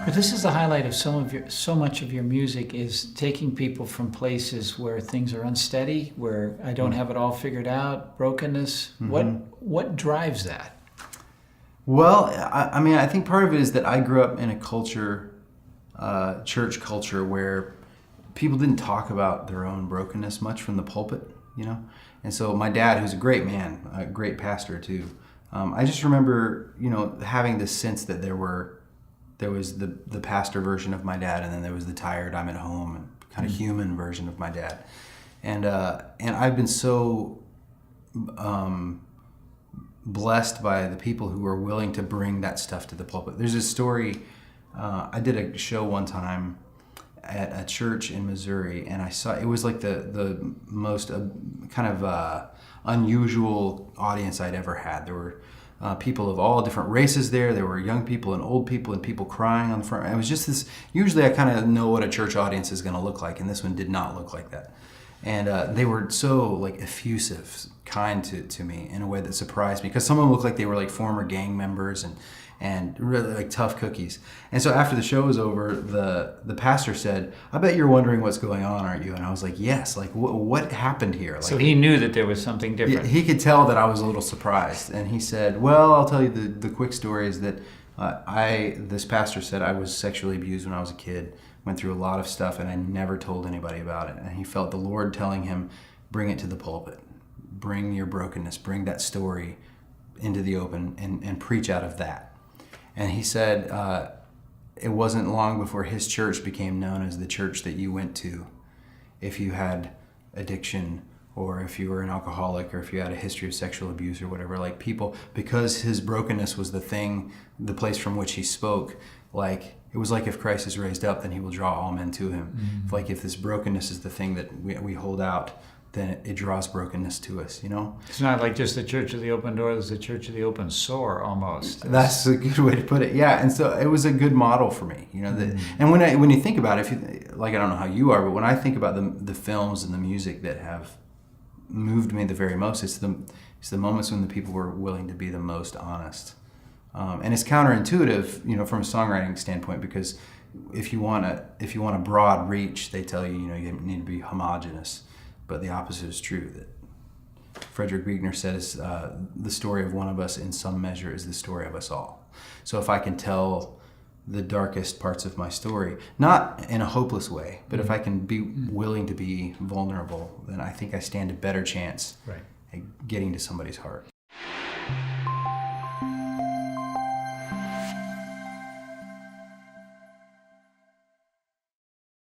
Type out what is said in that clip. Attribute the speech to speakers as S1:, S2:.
S1: But this is the highlight of so much of your music is taking people from places where things are unsteady, where I don't have it all figured out, brokenness. What drives that?
S2: Well, I mean, I think part of it is that I grew up in a culture, church culture, where people didn't talk about their own brokenness much from the pulpit, you know? And so my dad, who's a great man, a great pastor too, I just remember, having this sense that there was the pastor version of my dad, and then there was the tired, I'm at home, and kind of human version of my dad. And I've been so blessed by the people who are willing to bring that stuff to the pulpit. There's a story, I did a show one time at a church in Missouri, and I saw, it was like the most kind of unusual audience I'd ever had. There were people of all different races there. There were young people and old people and people crying on the front. It was just this, usually I kind of know what a church audience is going to look like, and this one did not look like that. And they were so like effusive, kind to me in a way that surprised me, because some of them looked like they were like former gang members and really like tough cookies. And so after the show was over, the pastor said, "I bet you're wondering what's going on, aren't you?" And I was like, "Yes, like what happened here?" Like,
S1: so he knew that there was something different.
S2: He could tell that I was a little surprised. And he said, "Well, I'll tell you the quick story is that this pastor said I was sexually abused when I was a kid, went through a lot of stuff, and I never told anybody about it. And he felt the Lord telling him, bring it to the pulpit, bring your brokenness, bring that story into the open and preach out of that." And he said, it wasn't long before his church became known as the church that you went to if you had addiction, or if you were an alcoholic, or if you had a history of sexual abuse or whatever. Like, people, because his brokenness was the place from which he spoke, like, it was like if Christ is raised up, then he will draw all men to him. Mm-hmm. Like, if this brokenness is the thing that we hold out, then it draws brokenness to us,
S1: It's not like just the Church of the Open Door, there's the Church of the Open Sore almost.
S2: That's a good way to put it, yeah. And so it was a good model for me, And when you think about it, I don't know how you are, but when I think about the films and the music that have moved me the very most, it's the moments when the people were willing to be the most honest. And it's counterintuitive, from a songwriting standpoint, because if you want a broad reach, they tell you, you need to be homogenous. But the opposite is true. That Frederick Buechner says, the story of one of us in some measure is the story of us all. So if I can tell the darkest parts of my story, not in a hopeless way, but if I can be willing to be vulnerable, then I think I stand a better chance at getting to somebody's heart.